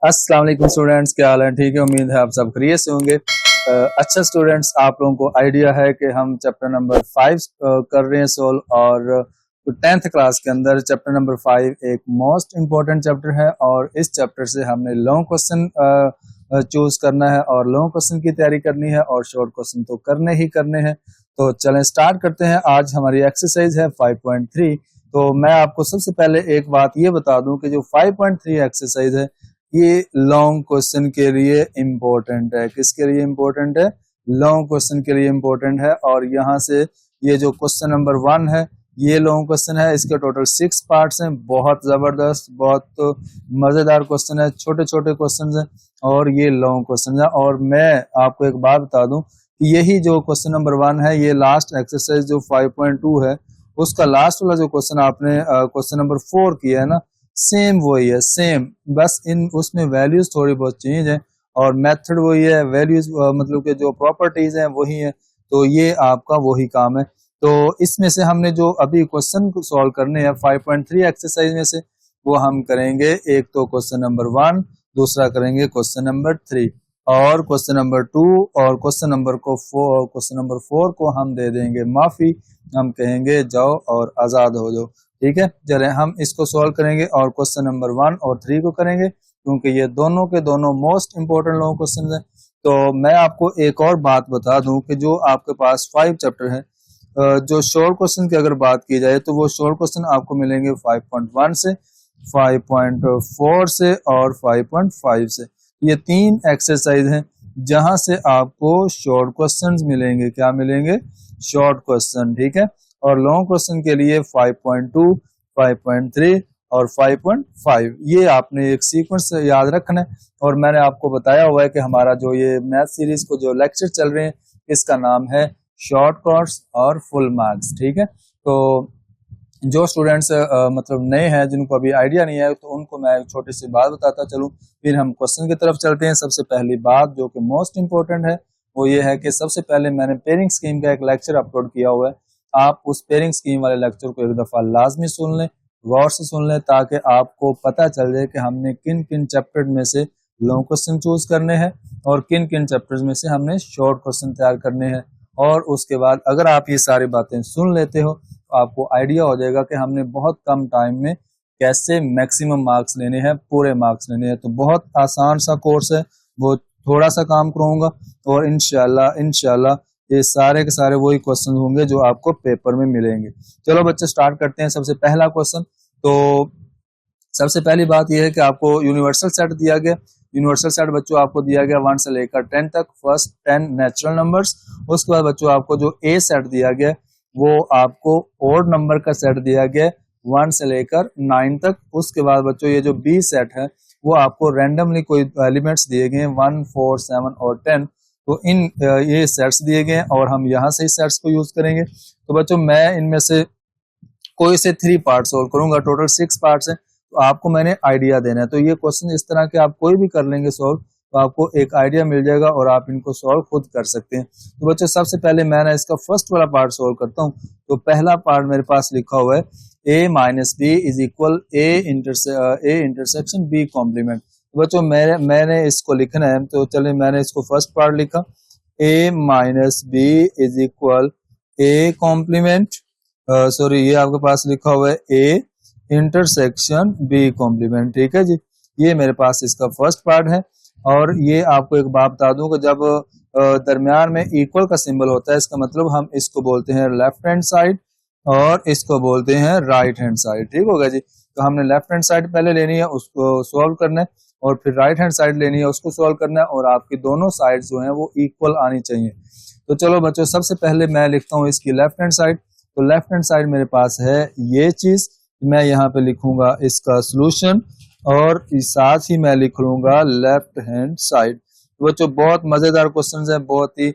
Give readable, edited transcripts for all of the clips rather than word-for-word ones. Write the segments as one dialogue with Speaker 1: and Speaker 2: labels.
Speaker 1: अस्सलाम वालेकुम स्टूडेंट्स, क्या हाल है? ठीक है, उम्मीद है आप सब खैरियत से होंगे। अच्छा स्टूडेंट्स, आप लोगों को आइडिया है कि हम चैप्टर नंबर 5 कर रहे हैं सोल्व, और 10th क्लास के अंदर चैप्टर नंबर 5 एक मोस्ट इम्पोर्टेंट चैप्टर है, और इस चैप्टर से हमने लॉन्ग क्वेश्चन चूज करना है और लॉन्ग क्वेश्चन की तैयारी करनी है, और शॉर्ट क्वेश्चन तो करने ही करने हैं। तो चलें स्टार्ट करते हैं। आज हमारी एक्सरसाइज है 5.3। तो मैं आपको सबसे पहले एक बात ये बता दूं कि जो 5.3 एक्सरसाइज है ये लॉन्ग क्वेश्चन के लिए इम्पोर्टेंट है। किसके लिए इम्पोर्टेंट है? लॉन्ग क्वेश्चन के लिए इम्पोर्टेंट है। और यहाँ से ये जो क्वेश्चन नंबर 1 है ये लॉन्ग क्वेश्चन है। इसके टोटल 6 पार्ट्स हैं। बहुत जबरदस्त, बहुत मजेदार क्वेश्चन है, छोटे छोटे क्वेश्चन हैं और ये लॉन्ग क्वेश्चन है। और मैं आपको एक बात बता दूं कि यही जो क्वेश्चन नंबर 1 है ये लास्ट एक्सरसाइज जो 5.2 है उसका लास्ट वाला जो क्वेश्चन आपने क्वेश्चन नंबर 4 किया है ना, सेम वही है, सेम। बस इन उसमें वैल्यूज थोड़ी बहुत चेंज है और मेथड वही है, वैल्यूज मतलब कि जो प्रॉपर्टीज हैं वही है। तो ये आपका वही काम है। तो इसमें से हमने जो अभी क्वेश्चन को सॉल्व करने हैं 5.3 एक्सरसाइज में से, वो हम करेंगे एक तो क्वेश्चन नंबर 1, दूसरा करेंगे क्वेश्चन नंबर 3, और क्वेश्चन नंबर 2 और क्वेश्चन नंबर 4 को हम दे देंगे माफी। हम कहेंगे जाओ और आजाद हो जाओ। ठीक है, चले हम इसको सॉल्व करेंगे और क्वेश्चन नंबर 1 और 3 को करेंगे, क्योंकि ये दोनों के दोनों मोस्ट इंपोर्टेंट लॉन्ग क्वेश्चन है। तो मैं आपको एक और बात बता दूं कि जो आपके पास 5 चैप्टर है, जो शॉर्ट क्वेश्चन की अगर बात की जाए तो वो शॉर्ट क्वेश्चन आपको मिलेंगे 5.1 से, 5.4 से और 5.5 से। ये 3 एक्सरसाइज हैं जहां से आपको शॉर्ट क्वेश्चंस मिलेंगे। क्या मिलेंगे? Short question. ठीक है, और लॉन्ग क्वेश्चन के लिए 5.2, 5.3 और 5.5। ये आपने एक सीक्वेंस याद रखना है। और मैंने आपको बताया हुआ है कि हमारा जो ये मैथ सीरीज को जो लेक्चर चल रहे हैं इसका नाम है शॉर्ट कोर्स और फुल मार्क्स। ठीक है, तो जो स्टूडेंट्स मतलब नए हैं, जिनको अभी आइडिया नहीं है, तो उनको मैं एक छोटी सी बात बताता चलूं, फिर हम क्वेश्चन की तरफ चलते हैं। सबसे पहली बात जो कि मोस्ट इंपोर्टेंट है वो ये है कि सबसे पहले मैंने पेयरिंग स्कीम का एक लेक्चर अपलोड किया हुआ है। आप उस पेयरिंग स्कीम वाले लेक्चर को एक दफा लाजमी सुन लें, गौर से सुन लें, ताकि आपको पता चल जाए कि हमने किन किन चैप्टर में से लॉन्ग क्वेश्चन चूज करने हैं और किन किन चैप्टर्स में से हमने शॉर्ट क्वेश्चन तैयार करने हैं। और उसके बाद अगर आप ये सारी बातें सुन लेते हो तो आपको आइडिया हो जाएगा कि हमने बहुत कम टाइम में कैसे मैक्सिमम मार्क्स लेने हैं, पूरे मार्क्स लेने हैं। तो बहुत आसान सा कोर्स है, वो थोड़ा सा काम करूंगा और इंशाल्लाह ये सारे के सारे वही क्वेश्चन होंगे जो आपको पेपर में मिलेंगे। चलो बच्चे स्टार्ट करते हैं। सबसे पहला क्वेश्चन, तो सबसे पहली बात यह है कि आपको यूनिवर्सल सेट दिया गया। यूनिवर्सल सेट बच्चों आपको दिया गया 1 से लेकर 10 तक, फर्स्ट 10 नेचुरल नंबर्स। उसके बाद बच्चों आपको जो ए सेट दिया गया वो आपको ओड नंबर का सेट दिया गया 1 से लेकर 9 तक। उसके बाद बच्चों ये जो बी सेट है वो आपको रैंडमली कोई एलिमेंट्स दिए गए 1, 4, 7 और 10। तो इन ये सेट्स दिए गए और हम यहाँ से इस सेट्स को यूज करेंगे। तो बच्चों मैं इनमें से कोई से 3 पार्ट सोल्व करूंगा, टोटल 6 पार्ट्स हैं। तो आपको मैंने आइडिया देना है। तो ये क्वेश्चन इस तरह के आप कोई भी कर लेंगे सोल्व, तो आपको एक आइडिया मिल जाएगा और आप इनको सोल्व खुद कर सकते हैं। तो बच्चों सबसे पहले मैं इसका फर्स्ट वाला पार्ट सोल्व करता हूँ। तो पहला पार्ट मेरे पास लिखा हुआ है a minus B is equal A intersection B complement. तो बच्चों मैंने इसको लिखना है। तो चलिए मैंने इसको फर्स्ट पार्ट लिखा, a minus B is equal A complement, sorry ये आपके पास लिखा हुआ है ए इंटरसेक्शन बी कॉम्प्लीमेंट। ठीक है जी, ये मेरे पास इसका फर्स्ट पार्ट है। और ये आपको एक बात बता दूं कि जब दरमियान में इक्वल का सिंबल होता है इसका मतलब हम इसको बोलते हैं लेफ्ट हैंड साइड और इसको बोलते हैं राइट हैंड साइड। ठीक होगा जी, तो हमने लेफ्ट हैंड साइड पहले लेनी है, उसको सॉल्व करना है, और फिर राइट हैंड साइड लेनी है, उसको सॉल्व करना है, और आपकी दोनों साइड जो है वो इक्वल आनी चाहिए। तो चलो बच्चों सबसे पहले मैं लिखता हूँ इसकी लेफ्ट हैंड साइड। तो लेफ्ट हैंड साइड मेरे पास है ये चीज, मैं यहाँ पे लिखूंगा इसका सोल्यूशन और साथ ही मैं लिख लूंगा लेफ्ट हैंड साइड। तो बच्चों बहुत मजेदार क्वेश्चन है, बहुत ही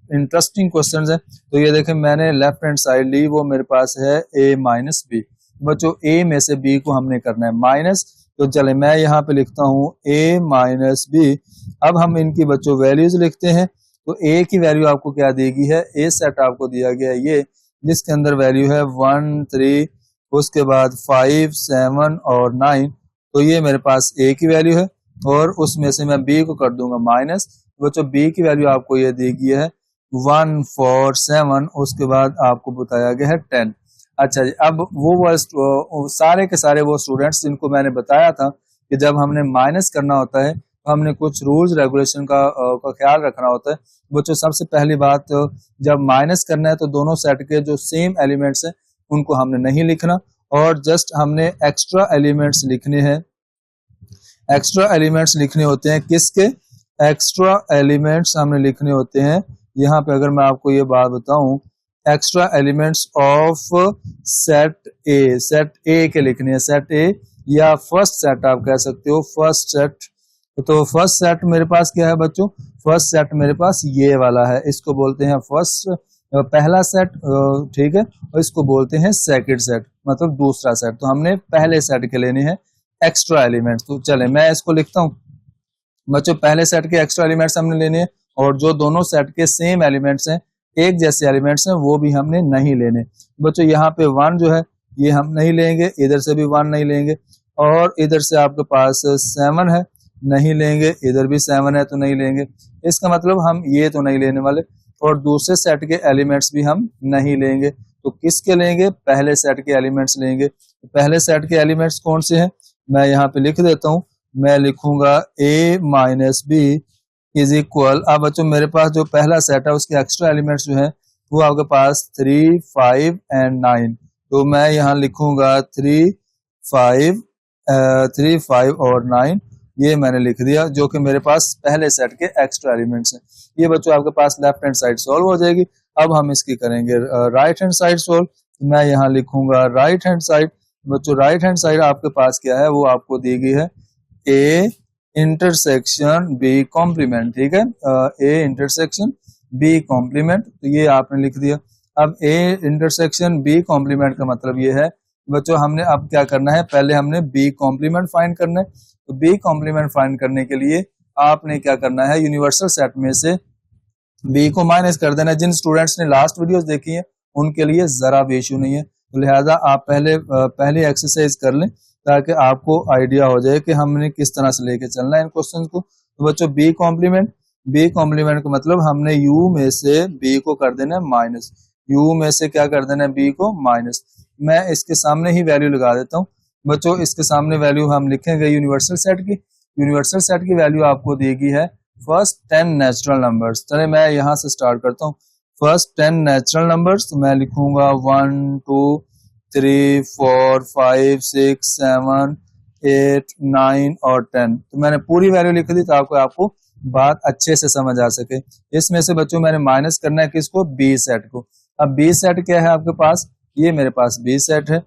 Speaker 1: इंटरेस्टिंग क्वेश्चन है। तो ये देखें मैंने लेफ्ट हैंड साइड ली, वो मेरे पास है a माइनस बी। बच्चों a में से b को हमने करना है माइनस। तो चले मैं यहाँ पे लिखता हूँ a माइनस बी। अब हम इनकी बच्चों वैल्यूज लिखते हैं। तो a की वैल्यू आपको क्या दी गई है? a सेट आपको दिया गया है ये, जिसके अंदर वैल्यू है 1, 3, उसके बाद 5, 7 और 9। तो ये मेरे पास a की वैल्यू है। और उसमें से मैं बी को कर दूंगा माइनस। बच्चों बी की वैल्यू आपको ये दी गई है 1 4 7, उसके बाद आपको बताया गया है 10। अच्छा जी, अब वो सारे के सारे वो स्टूडेंट्स जिनको मैंने बताया था कि जब हमने माइनस करना होता है तो हमने कुछ रूल्स रेगुलेशन का ख्याल रखना होता है। बच्चों सबसे पहली बात, जब माइनस करना है तो दोनों सेट के जो सेम एलिमेंट्स हैं उनको हमने नहीं लिखना, और जस्ट हमने एक्स्ट्रा एलिमेंट्स लिखने हैं। एक्स्ट्रा एलिमेंट्स लिखने होते हैं किसके? एक्स्ट्रा एलिमेंट्स हमने लिखने होते हैं यहाँ पे। अगर मैं आपको ये बात बताऊं, एक्स्ट्रा एलिमेंट्स ऑफ सेट ए के लिखने हैं, सेट ए या फर्स्ट सेट आप कह सकते हो, फर्स्ट सेट। तो फर्स्ट सेट मेरे पास क्या है बच्चों? फर्स्ट सेट मेरे पास ये वाला है, इसको बोलते हैं फर्स्ट, पहला सेट, ठीक है, और इसको बोलते हैं सेकंड सेट, मतलब दूसरा सेट। तो हमने पहले सेट के लेने हैं एक्स्ट्रा एलिमेंट्स। तो चले मैं इसको लिखता हूं बच्चों, पहले सेट के एक्स्ट्रा एलिमेंट्स हमने लेने हैं, और जो दोनों सेट के सेम एलिमेंट्स हैं, एक जैसे एलिमेंट्स हैं, वो भी हमने नहीं लेने। बच्चों यहाँ पे 1 जो है ये हम नहीं लेंगे, इधर से भी 1 नहीं लेंगे, और इधर से आपके पास 7 है, नहीं लेंगे, इधर भी 7 है तो नहीं लेंगे। इसका मतलब हम ये तो नहीं लेने वाले, और दूसरे सेट के एलिमेंट्स भी हम नहीं लेंगे। तो किसके लेंगे? पहले सेट के एलिमेंट्स लेंगे। तो पहले सेट के एलिमेंट्स कौन से हैं? मैं यहाँ पे लिख देता हूं, मैं लिखूंगा a minus B is equal. अब बच्चों मेरे पास जो पहला सेट है उसके एक्स्ट्रा एलिमेंट्स जो है वो आपके पास 3 5 एंड 9। तो मैं यहाँ लिखूंगा 3 5 और 9, ये मैंने लिख दिया, जो कि मेरे पास पहले सेट के एक्स्ट्रा एलिमेंट्स हैं। ये बच्चों आपके पास लेफ्ट हैंड साइड सॉल्व हो जाएगी। अब हम इसकी करेंगे राइट हैंड साइड सॉल्व। मैं यहाँ लिखूंगा राइट हैंड साइड। बच्चों राइट हैंड साइड आपके पास क्या है, वो आपको दी गई है ए इंटरसेक्शन बी कॉम्प्लीमेंट, ठीक है, ए इंटरसेक्शन बी कॉम्प्लीमेंट, तो ये आपने लिख दिया। अब ए इंटरसेक्शन बी कॉम्प्लीमेंट का मतलब ये है बच्चों, हमने अब क्या करना है, पहले हमने बी कॉम्प्लीमेंट फाइंड करना है। तो बी कॉम्प्लीमेंट फाइंड करने के लिए आपने क्या करना है, यूनिवर्सल सेट में से बी को माइनस कर देना है। जिन स्टूडेंट्स ने लास्ट वीडियोस देखी है उनके लिए जरा भी इशू नहीं है, तो लिहाजा आप पहले एक्सरसाइज कर लें ताकि आपको आइडिया हो जाए कि हमने किस तरह से लेके चलना है इन क्वेश्चन को। तो बच्चों बी कॉम्प्लीमेंट का मतलब हमने u में से b को कर देना है माइनस, u में से क्या कर देना है, b को माइनस। मैं इसके सामने ही वैल्यू लगा देता हूँ बच्चों, इसके सामने वैल्यू हम लिखेंगे यूनिवर्सल सेट की। यूनिवर्सल सेट की वैल्यू आपको दी गई है फर्स्ट 10 नेचुरल नंबर्स। चले मैं यहाँ से स्टार्ट करता हूँ, फर्स्ट 10 नेचुरल नंबर्स। तो मैं लिखूंगा 1 2 3 4 5 6 7 8 9 और 10। तो मैंने पूरी वैल्यू लिख दी ताकि आपको बात अच्छे से समझ आ सके। इसमें से बच्चों मैंने माइनस करना है किसको, बी सेट को। अब बी सेट क्या है आपके पास, ये मेरे पास बी सेट है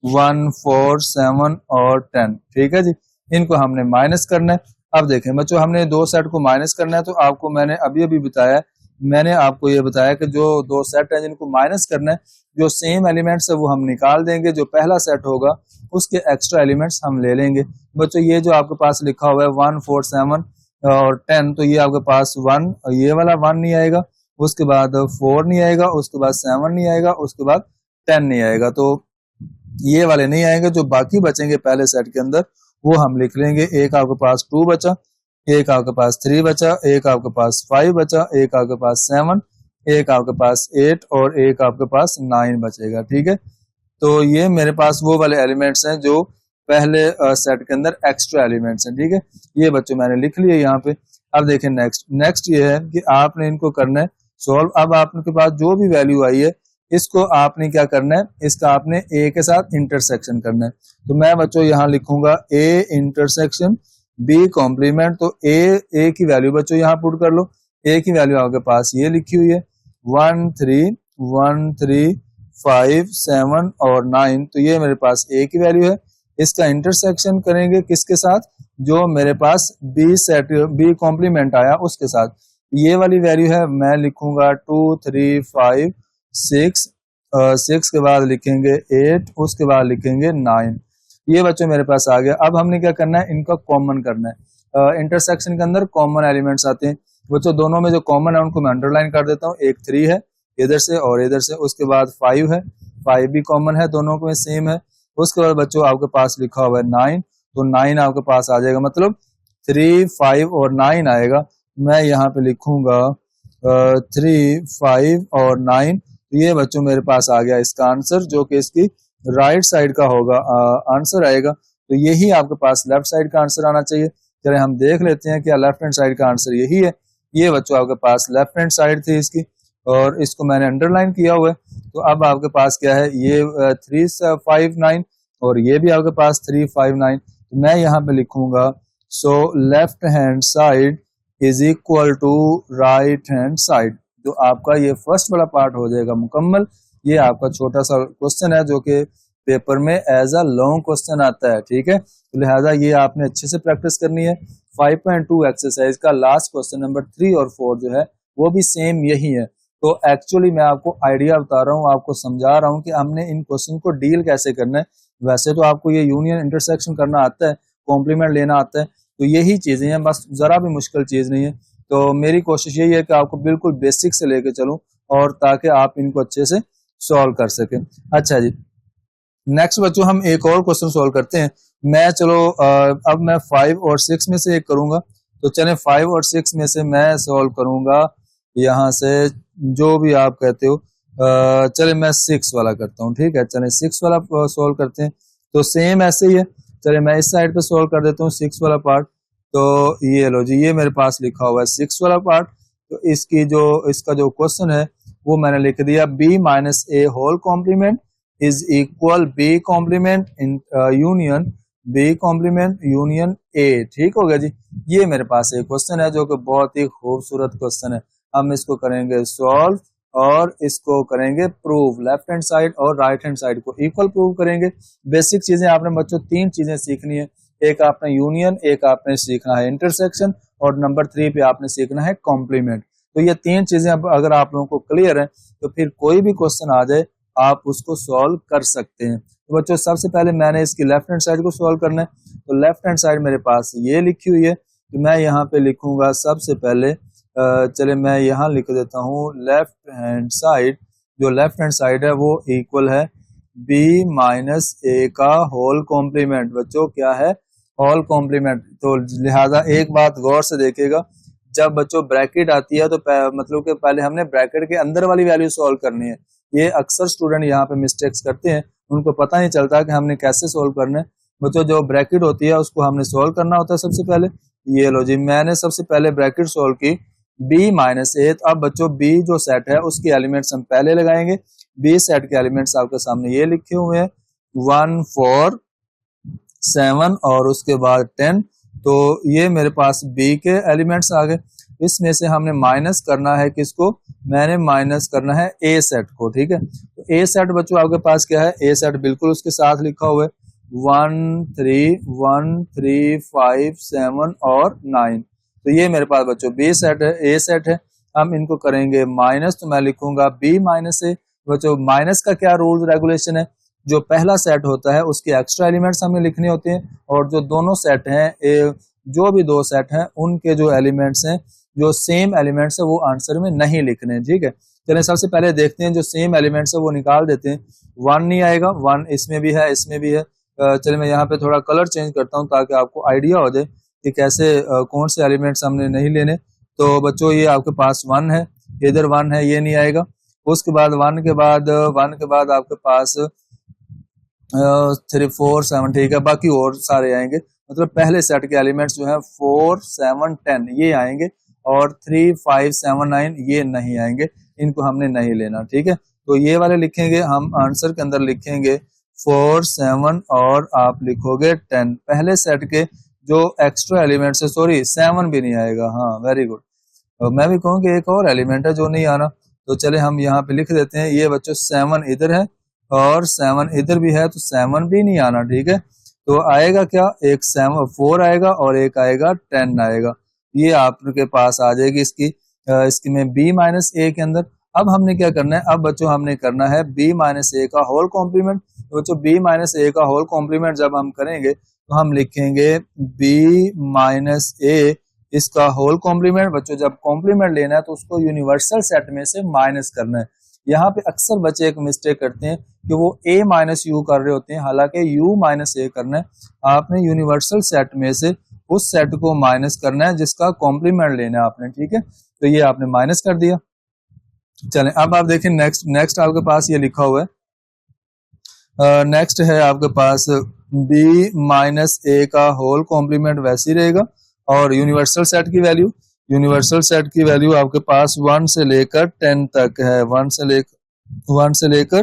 Speaker 1: 1 4 7 और 10, ठीक है जी। इनको हमने माइनस करना है। अब देखें बच्चों, हमने दो सेट को माइनस करना है, तो आपको मैंने अभी बताया, मैंने आपको ये बताया कि जो दो सेट है जिनको माइनस करना है, जो सेम एलिमेंट्स है वो हम निकाल देंगे, जो पहला सेट होगा उसके एक्स्ट्रा एलिमेंट्स हम ले लेंगे। बच्चों ये जो आपके पास लिखा हुआ है 1 4 7 और 10, तो ये आपके पास 1, ये वाला 1 नहीं आएगा, उसके बाद 4 नहीं आएगा, उसके बाद 7 नहीं आएगा, उसके बाद 10 नहीं आएगा। तो ये वाले नहीं आएंगे, जो बाकी बचेंगे पहले सेट के अंदर वो हम लिख लेंगे। एक आपके पास 2 बचा, एक आपके पास 3 बचा, एक आपके पास 5 बचा, एक आपके पास 7, एक आपके पास 8 और एक आपके पास 9 बचेगा, ठीक है। तो ये मेरे पास वो वाले एलिमेंट्स हैं जो पहले सेट के अंदर एक्स्ट्रा एलिमेंट्स हैं, ठीक है। ये बच्चों मैंने लिख लिए यहाँ पे। अब देखें नेक्स्ट ये है कि आपने इनको करना है सॉल्व। अब आपके पास जो भी वैल्यू आई है इसको आपने क्या करना है, इसका आपने ए के साथ इंटरसेक्शन करना है। तो मैं बच्चों यहाँ लिखूंगा ए इंटरसेक्शन बी कॉम्प्लीमेंट। तो ए की वैल्यू बच्चों यहाँ पुट कर लो। ए की वैल्यू आपके पास ये लिखी हुई है 1 3 5 7 और 9, तो ये मेरे पास ए की वैल्यू है। इसका इंटरसेक्शन करेंगे किसके साथ, जो मेरे पास बी कॉम्प्लीमेंट आया उसके साथ। ये वाली वैल्यू है, मैं लिखूंगा 2 3 5 6 के बाद लिखेंगे 8, उसके बाद लिखेंगे 9। ये बच्चों मेरे पास आ गया। अब हमने क्या करना है, इनका कॉमन करना है। इंटरसेक्शन के अंदर कॉमन एलिमेंट्स आते हैं बच्चों, दोनों में जो कॉमन है उनको मैं अंडरलाइन कर देता हूँ। एक 3 है इधर से और इधर से, उसके बाद 5 है, 5 भी कॉमन है, दोनों में सेम है। उसके बाद बच्चों आपके पास लिखा हुआ है 9, तो 9 आपके पास आ जाएगा। मतलब 3, 5 और 9 आएगा। मैं यहाँ पे लिखूंगा 3, 5 और 9। ये बच्चों मेरे पास आ गया इसका आंसर, जो कि इसकी राइट साइड का होगा आंसर आएगा। तो यही आपके पास लेफ्ट साइड का आंसर आना चाहिए। चलिए हम देख लेते हैं क्या लेफ्ट हैंड साइड का आंसर यही है। ये बच्चों आपके पास लेफ्ट हैंड साइड थी इसकी, और इसको मैंने अंडरलाइन किया हुआ है। तो अब आपके पास क्या है, ये 3, 5, 9 और ये भी आपके पास 3, 5, 9। तो मैं यहाँ पे लिखूंगा so left hand side is equal to right hand side. तो आपका ये फर्स्ट वाला पार्ट हो जाएगा मुकम्मल। ये आपका छोटा सा क्वेश्चन है जो कि पेपर में एज अ लॉन्ग क्वेश्चन आता है, ठीक है। तो लिहाजा ये आपने अच्छे से प्रैक्टिस करनी है। 5.2 एक्सरसाइज का लास्ट क्वेश्चन नंबर 3 और 4 जो है वो भी सेम यही है। तो एक्चुअली मैं आपको आइडिया बता रहा हूँ, आपको समझा रहा हूँ कि हमने इन क्वेश्चन को डील कैसे करना है। वैसे तो आपको ये यूनियन इंटरसेक्शन करना आता है, कॉम्प्लीमेंट लेना आता है, तो यही चीजें हैं, बस जरा भी मुश्किल चीज नहीं है। तो मेरी कोशिश यही है कि आपको बिल्कुल बेसिक से लेके चलूं, और ताकि आप इनको अच्छे से सॉल्व कर सकें। अच्छा जी, नेक्स्ट बच्चों हम एक और क्वेश्चन सॉल्व करते हैं। मैं चलो अब मैं 5 और 6 में से एक करूंगा। तो चलें 5 और 6 में से मैं सॉल्व करूंगा यहाँ से, जो भी आप कहते हो। चले मैं 6 वाला करता हूँ, ठीक है। चले 6 वाला सॉल्व करते हैं। तो सेम ऐसे ही है। चले मैं इस साइड पे सॉल्व कर देता हूँ 6 वाला पार्ट। तो ये लो जी, ये मेरे पास लिखा हुआ है 6 वाला पार्ट। तो इसका जो क्वेश्चन है वो मैंने लिख दिया b minus A whole complement is equal B complement in union B complement union A. ठीक हो गया जी। ये मेरे पास एक क्वेश्चन है जो कि बहुत ही खूबसूरत क्वेश्चन है। हम इसको करेंगे सॉल्व और इसको करेंगे प्रूव। लेफ्ट हैंड साइड और राइट हैंड साइड को इक्वल प्रूव करेंगे। बेसिक चीजें आपने बच्चों 3 चीजें सीखनी है। एक आपने यूनियन, एक आपने सीखना है इंटरसेक्शन, और नंबर 3 पे आपने सीखना है कॉम्प्लीमेंट। तो ये 3 चीजें अगर आप लोगों को क्लियर है तो फिर कोई भी क्वेश्चन आ जाए आप उसको सॉल्व कर सकते हैं। तो बच्चों सबसे पहले मैंने इसकी लेफ्ट हैंड साइड को सॉल्व करना है। तो लेफ्ट हैंड साइड मेरे पास ये लिखी हुई है। तो मैं यहाँ पे लिखूंगा सबसे पहले, चले मैं यहाँ लिख देता हूँ लेफ्ट हैंड साइड। जो लेफ्ट हैंड साइड है वो इक्वल है b माइनस ए का होल कॉम्प्लीमेंट। बच्चों क्या है, होल कॉम्प्लीमेंट। तो लिहाजा एक बात गौर से देखिएगा, जब बच्चों ब्रैकेट आती है तो मतलब कि पहले हमने ब्रैकेट के अंदर वाली वैल्यू सॉल्व करनी है। ये अक्सर स्टूडेंट यहाँ पे मिस्टेक्स करते हैं, उनको पता नहीं चलता कि हमने कैसे सॉल्व करना है। बच्चों जो ब्रैकेट होती है उसको हमने सॉल्व करना होता है सबसे पहले। ये लो जी, मैंने सबसे पहले ब्रैकेट सॉल्व की b माइनस ए। अब बच्चों b जो सेट है उसके एलिमेंट्स हम पहले लगाएंगे। b सेट के एलिमेंट्स आपके सामने ये लिखे हुए हैं 1, 4, 7 और उसके बाद 10। तो ये मेरे पास b के एलिमेंट्स आ गए। इसमें से हमने माइनस करना है किसको, मैंने माइनस करना है a सेट को, ठीक है। तो a सेट बच्चों आपके पास क्या है, a सेट बिल्कुल उसके साथ लिखा हुआ है 1, 3, 1, 3, 5, 7 और 9। तो ये मेरे पास बच्चों b सेट है, a सेट है। हम इनको करेंगे माइनस, तो मैं लिखूंगा b माइनस ए। बच्चों माइनस का क्या रूल रेगुलेशन है, जो पहला सेट होता है उसके एक्स्ट्रा एलिमेंट्स हमें लिखने होते हैं, और जो दोनों सेट हैं, जो भी 2 सेट हैं उनके जो एलिमेंट्स हैं, जो सेम एलिमेंट्स है वो आंसर में नहीं लिखने, ठीक है। चलिए सबसे पहले देखते हैं, जो सेम एलिमेंट्स है वो निकाल देते हैं। 1 नहीं आएगा, 1 इसमें भी है, इसमें भी है। चलिए मैं यहाँ पे थोड़ा कलर चेंज करता हूँ ताकि आपको आइडिया हो जाए कि कैसे कौन से एलिमेंट्स हमने नहीं लेने। तो बच्चों ये आपके पास 1 है, इधर 1 है, ये नहीं आएगा। उसके बाद 1 के बाद आपके पास 3, 4, 7, ठीक है। बाकी और सारे आएंगे, मतलब पहले सेट के एलिमेंट्स जो है 4, 7, 10 ये आएंगे, और 3, 5, 7, 9 ये नहीं आएंगे, इनको हमने नहीं लेना, ठीक है। तो ये वाले लिखेंगे हम, आंसर के अंदर लिखेंगे 4, 7 और आप लिखोगे 10। पहले सेट के जो एक्स्ट्रा एलिमेंट्स है, सॉरी 7 भी नहीं आएगा, हाँ वेरी गुड। मैं भी कहूँगी एक और एलिमेंट है जो नहीं आना, तो चले हम यहाँ पे लिख देते हैं। ये बच्चों 7 इधर है और 7 इधर भी है, तो 7 भी नहीं आना, ठीक है। तो आएगा क्या, एक 4 आएगा और एक आएगा 10 आएगा। ये आपके पास आ जाएगी इसकी में b माइनस ए के अंदर। अब हमने क्या करना है, अब बच्चों हमने करना है b माइनस ए का होल कॉम्प्लीमेंट। तो बच्चों b माइनस ए का होल कॉम्प्लीमेंट जब हम करेंगे तो हम लिखेंगे b माइनस ए इसका होल कॉम्प्लीमेंट। बच्चों जब कॉम्प्लीमेंट लेना है तो उसको यूनिवर्सल सेट में से माइनस करना है। यहाँ पे अक्सर बच्चे एक मिस्टेक करते हैं कि वो a माइनस यू कर रहे होते हैं, हालांकि u माइनस ए करना है। आपने यूनिवर्सल सेट में से उस सेट को माइनस करना है जिसका कॉम्प्लीमेंट लेना है आपने, ठीक है। तो ये आपने माइनस कर दिया। चलें अब आप देखें नेक्स्ट आपके पास ये लिखा हुआ है, नेक्स्ट है आपके पास b माइनस ए का होल कॉम्प्लीमेंट वैसे ही रहेगा। और यूनिवर्सल सेट की वैल्यू आपके पास 1 से लेकर 10 तक है, 1 से लेकर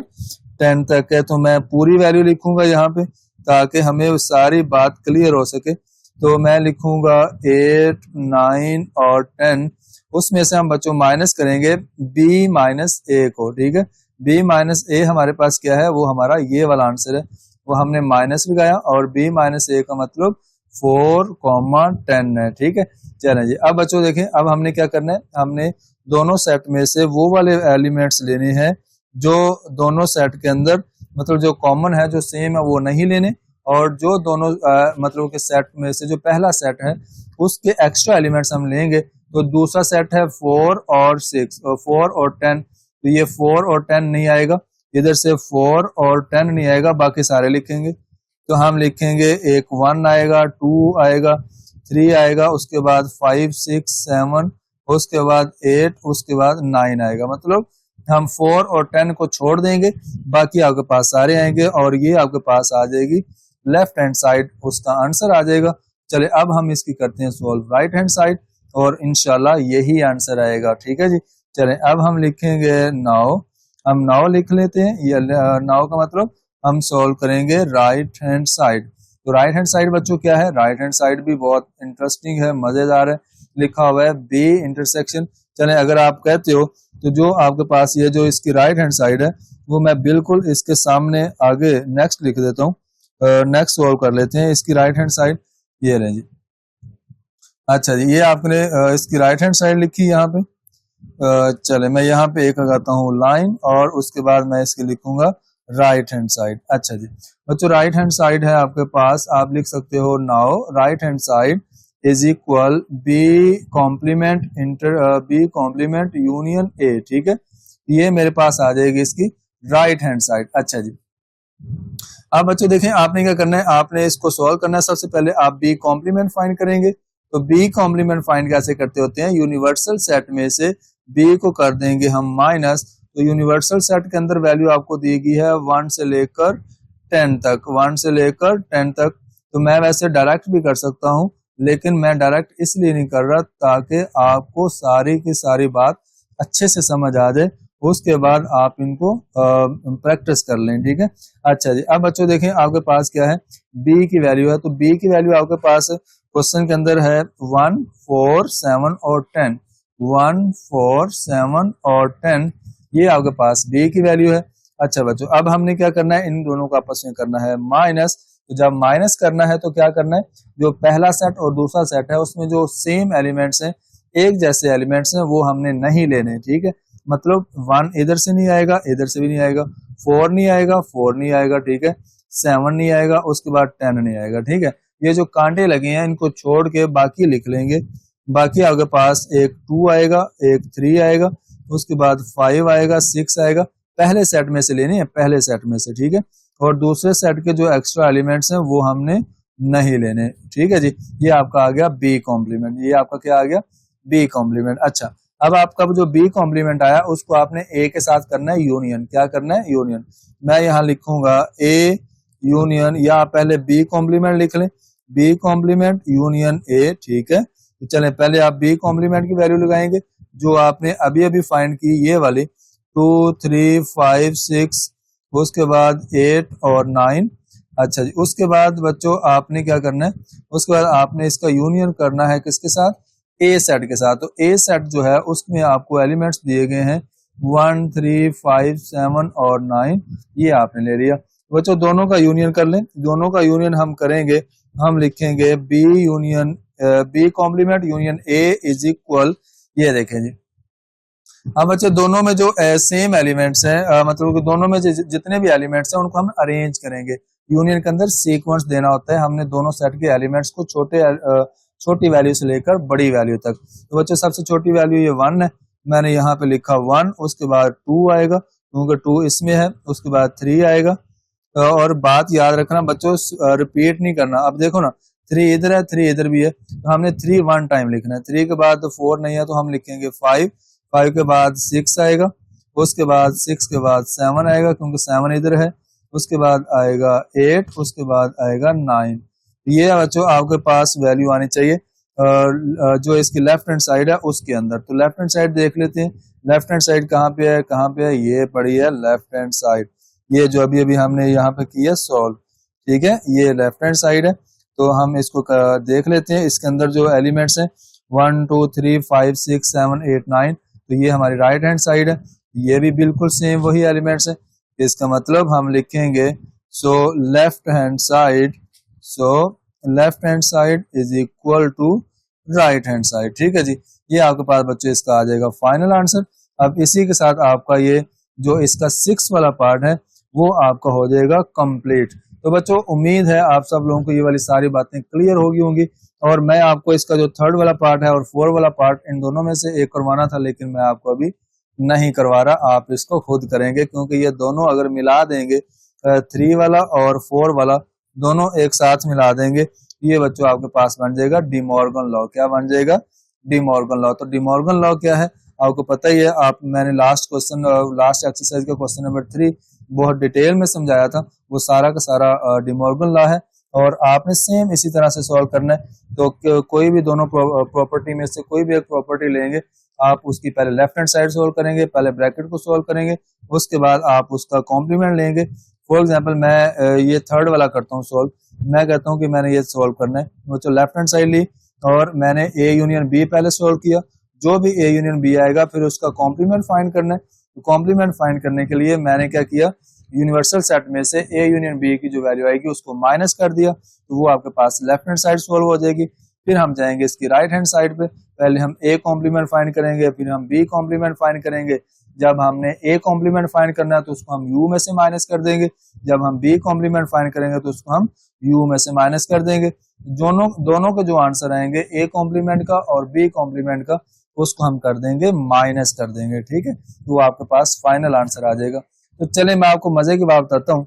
Speaker 1: 10 तक है। तो मैं पूरी वैल्यू लिखूंगा यहाँ पे ताकि हमें वो सारी बात क्लियर हो सके। तो मैं लिखूंगा 8, 9 और 10, उसमें से हम बच्चों माइनस करेंगे b माइनस ए को, ठीक है। b माइनस ए हमारे पास क्या है, वो हमारा ये वाला आंसर है, वो हमने माइनस लगाया और b माइनस ए का मतलब 4,10 है, ठीक है। चलें जी, अब बच्चों देखें, अब हमने क्या करना है, हमने दोनों सेट में से वो वाले एलिमेंट्स लेने हैं जो दोनों सेट के अंदर मतलब जो कॉमन है, जो सेम है, वो नहीं लेने। और जो दोनों मतलब के सेट में से जो पहला सेट है उसके एक्स्ट्रा एलिमेंट्स हम लेंगे। तो दूसरा सेट है 4 और 6 और 4 और 10, तो ये 4 और 10 नहीं आएगा, इधर से 4 और 10 नहीं आएगा, बाकी सारे लिखेंगे। तो हम लिखेंगे एक 1 आएगा, 2 आएगा, 3 आएगा, उसके बाद 5, 6, 7, उसके बाद 8, उसके बाद 9 आएगा। मतलब हम 4 और 10 को छोड़ देंगे, बाकी आपके पास सारे आएंगे और ये आपके पास आ जाएगी लेफ्ट हैंड साइड, उसका आंसर आ जाएगा। चले अब हम इसकी करते हैं सॉल्व राइट हैंड साइड और इंशाल्लाह यही आंसर आएगा, ठीक है जी। चलें अब हम लिखेंगे 9, हम 9 लिख लेते हैं। ये 9 का मतलब हम सॉल्व करेंगे राइट हैंड साइड। तो राइट हैंड साइड बच्चों क्या है, राइट हैंड साइड भी बहुत इंटरेस्टिंग है, मजेदार है। लिखा हुआ है बी इंटरसेक्शन। चलें अगर आप कहते हो तो जो आपके पास ये जो इसकी राइट हैंड साइड है वो मैं बिल्कुल इसके सामने आगे नेक्स्ट लिख देता हूँ। नेक्स्ट सॉल्व कर लेते हैं इसकी राइट हैंड साइड। ये रहे जी, अच्छा जी, ये आपने इसकी राइट हैंड साइड लिखी यहाँ पे। चले मैं यहाँ पे एक लगाता हूँ लाइन और उसके बाद मैं इसके लिखूंगा राइट हैंड साइड। अच्छा जी बच्चों, राइट हैंड साइड है आपके पास, आप लिख सकते हो now right hand side is equal B complement union A, ठीक है। ये मेरे पास आ जाएगी इसकी राइट हैंड साइड। अच्छा जी, अब बच्चों देखें आपने क्या करना है, आपने इसको सॉल्व करना है। सबसे पहले आप बी कॉम्प्लीमेंट फाइंड करेंगे। तो बी कॉम्प्लीमेंट फाइंड कैसे करते होते हैं, यूनिवर्सल सेट में से बी को कर देंगे हम माइनस। तो यूनिवर्सल सेट के अंदर वैल्यू आपको दी गई है 1 से लेकर 10 तक, 1 से लेकर 10 तक। तो मैं वैसे डायरेक्ट भी कर सकता हूं, लेकिन मैं डायरेक्ट इसलिए नहीं कर रहा ताकि आपको सारी की सारी बात अच्छे से समझ आ जाए, उसके बाद आप इनको प्रैक्टिस कर लें, ठीक है। अच्छा जी, अब बच्चों देखें आपके पास क्या है, b की वैल्यू है। तो b की वैल्यू आपके पास क्वेश्चन के अंदर है 1, 4, 7 और 10, 1, 4, 7 और 10, ये आपके पास b की वैल्यू है। अच्छा बच्चों, अब हमने क्या करना है, इन दोनों का आपस में करना है माइनस। तो जब माइनस करना है तो क्या करना है, जो पहला सेट और दूसरा सेट है उसमें जो सेम एलिमेंट्स हैं, एक जैसे एलिमेंट्स हैं, वो हमने नहीं लेने, ठीक है। मतलब 1 इधर से नहीं आएगा, इधर से भी नहीं आएगा, 4 नहीं आएगा, 4 नहीं आएगा, ठीक है, 7 नहीं आएगा, उसके बाद 10 नहीं आएगा, ठीक है। ये जो कांटे लगे हैं इनको छोड़ के बाकी लिख लेंगे। बाकी आपके पास एक 2 आएगा, एक 3 आएगा, उसके बाद 5 आएगा, 6 आएगा। पहले सेट में से लेने हैं, पहले सेट में से, ठीक है। और दूसरे सेट के जो एक्स्ट्रा एलिमेंट्स हैं वो हमने नहीं लेने, ठीक है जी। ये आपका आ गया बी कॉम्प्लीमेंट, ये आपका क्या आ गया, बी कॉम्प्लीमेंट। अच्छा, अब आपका जो बी कॉम्प्लीमेंट आया उसको आपने ए के साथ करना है यूनियन। क्या करना है, यूनियन। मैं यहाँ लिखूंगा ए यूनियन, या आप पहले बी कॉम्प्लीमेंट लिख लें, बी कॉम्प्लीमेंट यूनियन ए, ठीक है। तो चलें पहले आप बी कॉम्प्लीमेंट की वैल्यू लगाएंगे जो आपने अभी अभी फाइंड की, ये वाली 2, 3, 5, 6, उसके बाद 8 और 9। अच्छा जी, उसके बाद बच्चों आपने क्या करना है, उसके बाद आपने इसका यूनियन करना है किसके साथ, ए सेट के साथ। तो ए सेट जो है उसमें आपको एलिमेंट्स दिए गए हैं 1, 3, 5, 7 और 9, ये आपने ले लिया। बच्चों दोनों का यूनियन कर लें। दोनों का यूनियन हम करेंगे, हम लिखेंगे B union B complement union A is equal, ये देखें जी। अब बच्चों दोनों में जो सेम एलिमेंट्स हैं, मतलब कि दोनों में जितने भी एलिमेंट्स हैं उनको हम अरेंज करेंगे। यूनियन के अंदर सीक्वेंस देना होता है, हमने दोनों सेट के एलिमेंट्स को छोटी वैल्यू से लेकर बड़ी वैल्यू तक। तो बच्चों सबसे छोटी वैल्यू ये 1 है, मैंने यहाँ पे लिखा 1, उसके बाद 2 आएगा क्योंकि 2 इसमें है, उसके बाद 3 आएगा। और बात याद रखना बच्चों, रिपीट नहीं करना। अब देखो ना, 3 इधर है, 3 इधर भी है, तो हमने 3 वन टाइम लिखना है। 3 के बाद 4 नहीं है तो हम लिखेंगे 5, 5 के बाद 6 आएगा, उसके बाद 6 के बाद 7 आएगा क्योंकि 7 इधर है, उसके बाद आएगा 8, उसके बाद आएगा 9। ये बच्चों आपके पास वैल्यू आनी चाहिए जो इसकी लेफ्ट हैंड साइड है उसके अंदर। तो लेफ्ट हैंड साइड देख लेते हैं, लेफ्ट हैंड साइड कहाँ पे है, कहाँ पे है, ये पड़ी है लेफ्ट हैंड साइड, ये जो अभी अभी हमने यहाँ पे किया सॉल्व, ठीक है, ये लेफ्ट हैंड साइड है। तो हम इसको देख लेते हैं, इसके अंदर जो एलिमेंट्स हैं 1 2 3 5 6 7 8 9, तो ये हमारी राइट हैंड साइड है, ये भी बिल्कुल सेम वही एलिमेंट्स है। इसका मतलब हम लिखेंगे so left hand side, so left hand side is equal to right hand side, ठीक है जी। ये आपके पास बच्चों इसका आ जाएगा फाइनल आंसर। अब इसी के साथ आपका ये जो इसका 6 वाला पार्ट है वो आपका हो जाएगा कंप्लीट। तो बच्चों उम्मीद है आप सब लोगों को ये वाली सारी बातें क्लियर होगी होंगी, और मैं आपको इसका जो 3rd वाला पार्ट है और 4 वाला पार्ट इन दोनों में से एक करवाना था, लेकिन मैं आपको अभी नहीं करवा रहा, आप इसको खुद करेंगे क्योंकि ये दोनों अगर मिला देंगे 3 वाला और 4 वाला दोनों एक साथ मिला देंगे, ये बच्चों आपके पास बन जाएगा डी मॉर्गन लॉ। क्या बन जाएगा, डी मॉर्गन लॉ। तो डी मॉर्गन लॉ क्या है आपको पता ही है, मैंने लास्ट एक्सरसाइज का क्वेश्चन नंबर 3 बहुत डिटेल में समझाया था, वो सारा का सारा डी मॉर्गन लॉ है, और आपने सेम इसी तरह से सॉल्व करना है। तो कोई भी दोनों प्रॉपर्टी में से कोई भी एक प्रॉपर्टी लेंगे, आप उसकी पहले लेफ्ट हैंड साइड सोल्व करेंगे, पहले ब्रैकेट को सोल्व करेंगे, उसके बाद आप उसका कॉम्प्लीमेंट लेंगे। फॉर एग्जांपल मैं ये 3rd वाला करता हूँ सोल्व, मैं कहता हूँ कि मैंने ये सोल्व करना है, वो तो लेफ्ट हैंड साइड ली और मैंने ए यूनियन बी पहले सोल्व किया, जो भी ए यूनियन बी आएगा फिर उसका कॉम्प्लीमेंट फाइंड करना है। तो कॉम्प्लीमेंट फाइंड करने के लिए मैंने क्या किया, यूनिवर्सल सेट में से ए यूनियन बी की जो वैल्यू आएगी उसको माइनस कर दिया, तो वो आपके पास लेफ्ट हैंड साइड सोल्व हो जाएगी। फिर हम जाएंगे इसकी राइट हैंड साइड पे, पहले हम ए कॉम्प्लीमेंट फाइंड करेंगे, फिर हम बी कॉम्प्लीमेंट फाइंड करेंगे। जब हमने ए कॉम्प्लीमेंट फाइंड करना है तो उसको हम यू में से माइनस कर देंगे, जब हम बी कॉम्प्लीमेंट फाइंड करेंगे तो उसको हम यू में से माइनस कर देंगे। दोनों के जो आंसर आएंगे ए कॉम्प्लीमेंट का और बी कॉम्प्लीमेंट का, उसको हम कर देंगे माइनस कर देंगे, ठीक है, तो आपके पास फाइनल आंसर आ जाएगा। तो चले मैं आपको मजे की बात बताता हूँ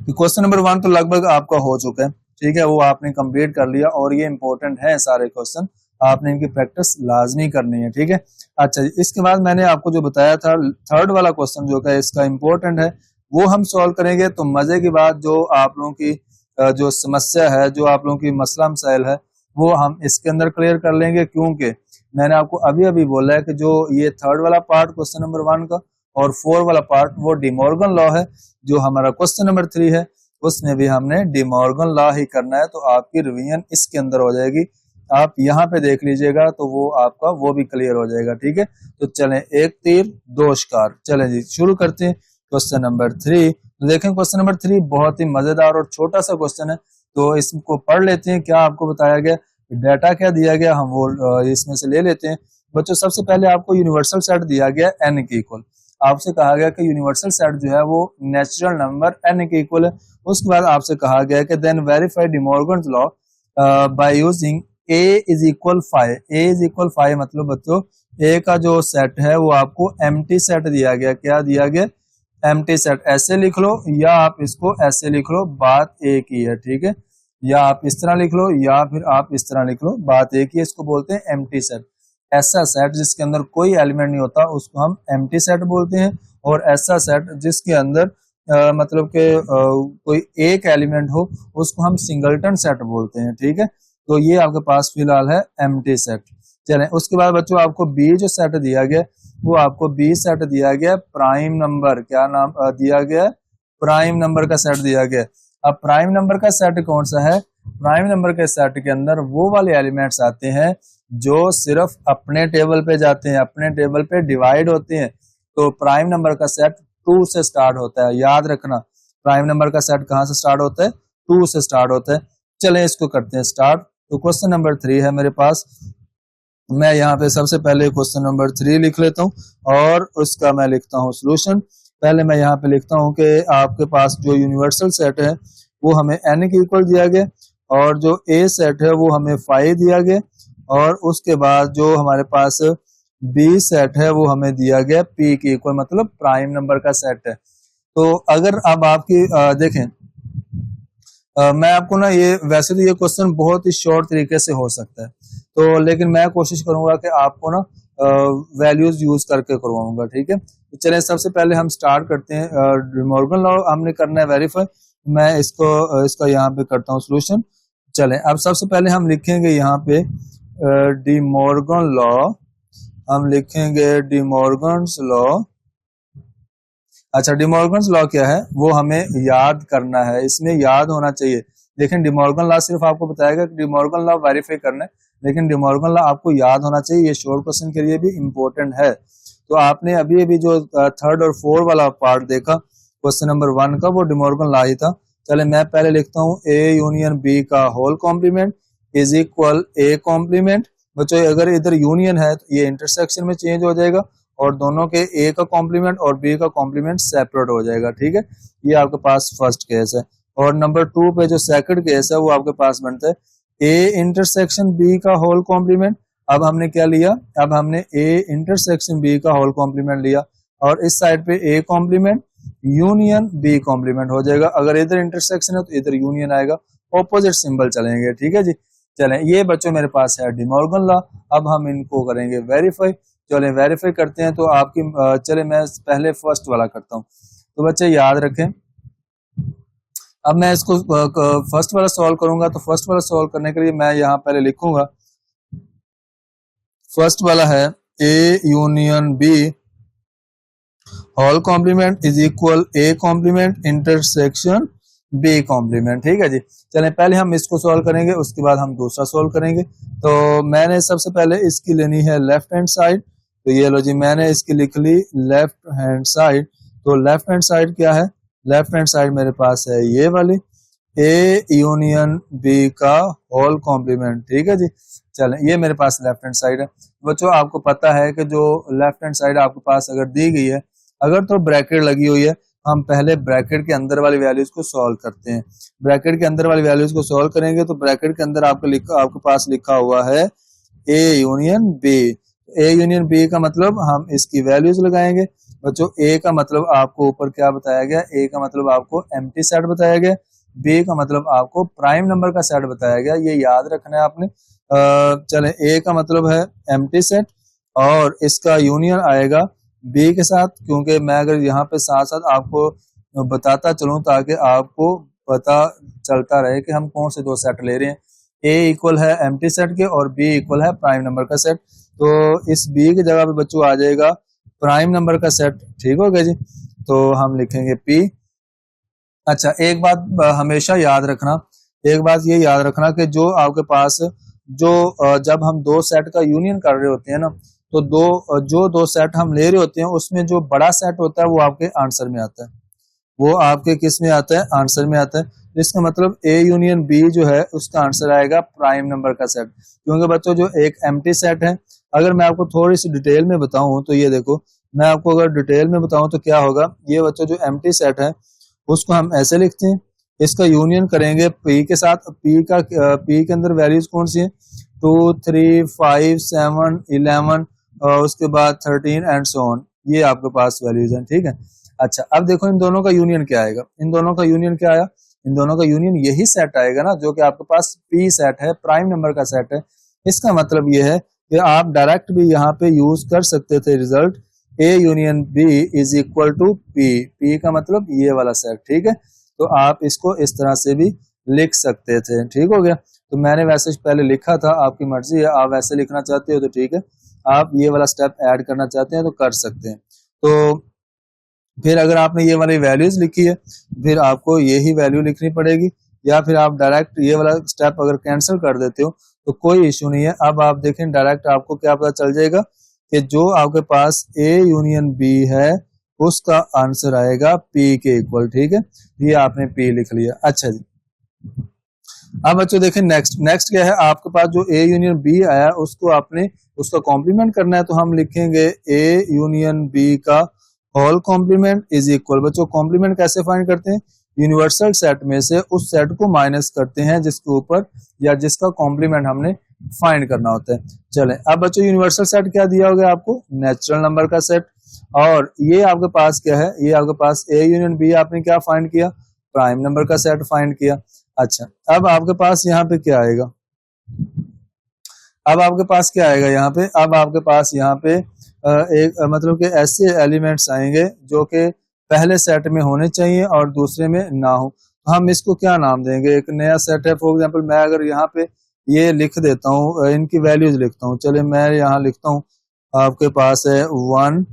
Speaker 1: कि क्वेश्चन नंबर 1 तो लगभग आपका हो चुका है, ठीक है, वो आपने कंप्लीट कर लिया, और ये इंपॉर्टेंट है सारे क्वेश्चन, आपने इनकी प्रैक्टिस लाजमी करनी है, ठीक है। अच्छा जी, इसके बाद मैंने आपको जो बताया था 3rd वाला क्वेश्चन जो है इसका इंपॉर्टेंट है, वो हम सॉल्व करेंगे। तो मजे की बात, जो आप लोगों की जो समस्या है, जो आप लोगों की मसला मसाइल है, वो हम इसके अंदर क्लियर कर लेंगे, क्योंकि मैंने आपको अभी अभी बोला है कि जो ये 3rd वाला पार्ट क्वेश्चन नंबर 1 का और 4 वाला पार्ट वो डी मॉर्गन लॉ है। जो हमारा क्वेश्चन नंबर 3 है उसमें भी हमने डी मॉर्गन लॉ ही करना है, तो आपकी रिवीजन इसके अंदर हो जाएगी। आप यहाँ पे देख लीजिएगा तो वो आपका वो भी क्लियर हो जाएगा, ठीक है। तो चलें, एक तीर दो शिकार, चलें जी शुरू करते हैं क्वेश्चन नंबर 3। तो देखें क्वेश्चन नंबर 3 बहुत ही मजेदार और छोटा सा क्वेश्चन है, तो इसको पढ़ लेते हैं। क्या आपको बताया गया, डाटा क्या दिया गया, हम वो इसमें से ले लेते हैं। बच्चों सबसे पहले आपको यूनिवर्सल सेट दिया गया n के इक्वल, आपसे कहा गया कि यूनिवर्सल सेट जो है वो नेचुरल नंबर n के इक्वल है। उसके बाद आपसे कहा गया कि then verify De Morgan's law by using a is equal 5। a is equal 5 मतलब बच्चों a का जो सेट है वो आपको एम्प्टी सेट दिया गया। क्या दिया गया, एम्प्टी सेट। ऐसे लिख लो या आप इसको ऐसे लिख लो, बात एक ही है, ठीक है, या आप इस तरह लिख लो या फिर आप इस तरह लिख लो, बात एक ही है। इसको बोलते हैं एम्प्टी सेट। ऐसा सेट जिसके अंदर कोई एलिमेंट नहीं होता उसको हम एम्प्टी सेट बोलते हैं, और ऐसा सेट जिसके अंदर मतलब के कोई एक एलिमेंट हो उसको हम सिंगलटन सेट बोलते हैं, ठीक है। तो ये आपके पास फिलहाल है एम्प्टी सेट। चलें, उसके बाद बच्चों आपको बी जो सेट दिया गया वो आपको बी सेट दिया गया प्राइम नंबर, क्या नाम दिया गया, प्राइम नंबर का सेट दिया गया। अब प्राइम नंबर का सेट कौन सा है, प्राइम नंबर के सेट के अंदर वो वाले एलिमेंट्स आते हैं जो सिर्फ अपने टेबल पे जाते हैं, अपने टेबल पे डिवाइड होते हैं। तो प्राइम नंबर का सेट 2 से स्टार्ट होता है, याद रखना प्राइम नंबर का सेट कहां से स्टार्ट होता है, 2 से स्टार्ट होता है। चलें इसको करते हैं स्टार्ट। तो क्वेश्चन नंबर 3 है मेरे पास, मैं यहाँ पे सबसे पहले क्वेश्चन नंबर 3 लिख लेता हूँ और उसका मैं लिखता हूँ सोल्यूशन। पहले मैं यहाँ पे लिखता हूँ कि आपके पास जो यूनिवर्सल सेट है वो हमें n के इक्वल दिया गया, और जो a सेट है वो हमें 5 दिया गया, और उसके बाद जो हमारे पास b सेट है वो हमें दिया गया p के इक्वल, मतलब प्राइम नंबर का सेट है। तो अगर अब आपकी देखें मैं आपको ना ये वैसे तो ये क्वेश्चन बहुत ही शॉर्ट तरीके से हो सकता है, तो लेकिन मैं कोशिश करूंगा कि आपको ना वैल्यूज यूज करके करवाऊंगा, ठीक है। तो चलें सबसे पहले हम स्टार्ट करते हैं। डिमॉर्गन लॉ हमने करना है वेरीफाई। मैं इसका यहाँ पे करता हूँ सोल्यूशन। चलें अब सबसे पहले हम लिखेंगे यहाँ पे डिमॉर्गन लॉ, हम लिखेंगे डिमॉर्गन्स लॉ। अच्छा, डिमॉर्गन्स लॉ क्या है वो हमें याद करना है, इसमें याद होना चाहिए। लेकिन डिमॉर्गन लॉ सिर्फ आपको बताएगा कि डिमॉर्गन लॉ वेरीफाई करना है, लेकिन डिमॉर्गन लॉ आपको याद होना चाहिए, ये शॉर्ट क्वेश्चन के लिए भी इम्पोर्टेंट है। तो आपने अभी अभी जो थर्ड और फोर्थ वाला पार्ट देखा क्वेश्चन नंबर 1 का, वो डिमॉर्गन लॉ ही था। चले मैं पहले लिखता हूँ ए यूनियन बी का whole complement is equal A complement. बच्चों अगर इधर यूनियन है तो ये इंटरसेक्शन में चेंज हो जाएगा और दोनों के ए का कॉम्प्लीमेंट और बी का कॉम्प्लीमेंट सेपरेट हो जाएगा, ठीक है। ये आपके पास फर्स्ट केस है। और नंबर 2 पे जो सेकंड केस है वो आपके पास बनता है ए इंटरसेक्शन बी का होल कॉम्प्लीमेंट। अब हमने क्या लिया, अब हमने ए इंटरसेक्शन बी का होल कॉम्प्लीमेंट लिया और इस साइड पे A complement union B complement हो जाएगा। अगर इधर इंटरसेक्शन है तो इधर यूनियन आएगा, ऑपोजिट सिंबल चलेंगे, ठीक है जी। चलें ये बच्चों मेरे पास है डिमॉर्गन लॉ। अब हम इनको करेंगे वेरीफाई। चलें वेरीफाई करते हैं तो आपकी चले मैं पहले फर्स्ट वाला करता हूँ। तो बच्चे याद रखें, अब मैं इसको फर्स्ट वाला सॉल्व करूंगा। तो फर्स्ट वाला सॉल्व करने के लिए मैं यहाँ पहले लिखूंगा, फर्स्ट वाला है A union B whole complement is equal A complement intersection B complement, ठीक है जी। चलें पहले हम इसको सॉल्व करेंगे, उसके बाद हम दूसरा सॉल्व करेंगे। तो मैंने सबसे पहले इसकी लेनी है लेफ्ट हैंड साइड। तो ये लो जी, मैंने इसकी लिख ली लेफ्ट हैंड साइड। तो लेफ्ट हैंड साइड क्या है, लेफ्ट हैंड साइड मेरे पास है ये वाली ए यूनियन बी का होल कॉम्प्लीमेंट, ठीक है जी। चलें ये मेरे पास लेफ्ट हैंड साइड है। बच्चों आपको पता है कि जो लेफ्ट हैंड साइड आपके पास अगर दी गई है, अगर तो ब्रैकेट लगी हुई है, हम पहले ब्रैकेट के अंदर वाली वैल्यूज को सॉल्व करते हैं। ब्रैकेट के अंदर वाली वैल्यूज को सॉल्व करेंगे तो ब्रैकेट के अंदर आपके पास लिखा हुआ है A union B. A union B का मतलब हम इसकी वैल्यूज लगाएंगे। बच्चों ए का मतलब आपको ऊपर क्या बताया गया, ए का मतलब आपको एम्प्टी सेट बताया गया, बी का मतलब आपको प्राइम नंबर का सेट बताया गया, ये याद रखना है आपने। चले ए का मतलब है एम्प्टी सेट और इसका यूनियन आएगा बी के साथ, क्योंकि मैं अगर यहाँ पे साथ साथ आपको बताता चलूं ताकि आपको पता चलता रहे कि हम कौन से दो सेट ले रहे हैं। ए इक्वल है एम्प्टी सेट के और बी इक्वल है प्राइम नंबर का सेट। तो इस बी की जगह पे बच्चों आ जाएगा प्राइम नंबर का सेट, ठीक हो गया जी। तो हम लिखेंगे पी। अच्छा एक बात हमेशा याद रखना, एक बात ये याद रखना कि जो आपके पास जो जब हम दो सेट का यूनियन कर रहे होते हैं ना, तो दो सेट हम ले रहे होते हैं उसमें जो बड़ा सेट होता है वो आपके आंसर में आता है, वो आपके किस में आता है, आंसर में आता है। इसका मतलब ए यूनियन बी जो है उसका आंसर आएगा प्राइम नंबर का सेट। क्योंकि बच्चों जो एक एम्प्टी सेट है, अगर मैं आपको थोड़ी सी डिटेल में बताऊं तो ये देखो, मैं आपको अगर डिटेल में बताऊं तो क्या होगा, ये बच्चों जो एम्प्टी सेट है उसको हम ऐसे लिखते हैं, इसका यूनियन करेंगे पी के साथ। पी के अंदर वैल्यूज कौन सी है, 2 3 5 7 11 और उसके बाद 13 एंड सो ऑन, ये आपके पास वैल्यूज हैं, ठीक है। अच्छा अब देखो इन दोनों का यूनियन क्या आएगा, इन दोनों का यूनियन क्या आया, इन दोनों का यूनियन यही सेट आएगा ना जो कि आपके पास पी सेट है, प्राइम नंबर का सेट है। इसका मतलब ये है कि आप डायरेक्ट भी यहाँ पे यूज कर सकते थे result A union B is equal to P, P का मतलब ये वाला सेट, ठीक है। तो आप इसको इस तरह से भी लिख सकते थे, ठीक हो गया। तो मैंने वैसे पहले लिखा था, आपकी मर्जी है, आप वैसे लिखना चाहते हो तो ठीक है, आप ये वाला स्टेप ऐड करना चाहते हैं तो कर सकते हैं। तो फिर अगर आपने ये वाली वैल्यूज लिखी है फिर आपको यही वैल्यू लिखनी पड़ेगी, या फिर आप डायरेक्ट ये वाला स्टेप अगर कैंसिल कर देते हो तो कोई इश्यू नहीं है। अब आप देखें डायरेक्ट आपको क्या पता चल जाएगा कि जो आपके पास ए यूनियन बी है उसका आंसर आएगा पी के इक्वल, ठीक है। ये आपने पी लिख लिया। अच्छा जी, अब बच्चों देखें नेक्स्ट क्या है, आपके पास जो ए यूनियन बी आया उसको आपने उसका कॉम्प्लीमेंट करना है। तो हम लिखेंगे ए यूनियन बी का होल कॉम्प्लीमेंट इज इक्वल, बच्चों कॉम्प्लीमेंट कैसे फाइंड करते हैं, यूनिवर्सल सेट में से उस सेट को माइनस करते हैं जिसके ऊपर या जिसका कॉम्प्लीमेंट हमने फाइंड करना होता है। चलें अब बच्चों यूनिवर्सल सेट क्या दिया होगा आपको, नेचुरल नंबर का सेट, और ये आपके पास क्या है, ये आपके पास ए यूनियन बी आपने क्या फाइंड किया, प्राइम नंबर का सेट फाइंड किया। अच्छा, अब आपके पास यहाँ पे क्या आएगा, अब आपके पास क्या आएगा यहाँ पे, अब आपके पास यहाँ पे एक मतलब कि ऐसे एलिमेंट्स आएंगे जो कि पहले सेट में होने चाहिए और दूसरे में ना हो। तो हम इसको क्या नाम देंगे, एक नया सेट है। फॉर एग्जांपल मैं अगर यहाँ पे ये लिख देता हूँ, इनकी वैल्यूज लिखता हूँ। चलिए मैं यहाँ लिखता हूँ, आपके पास है 1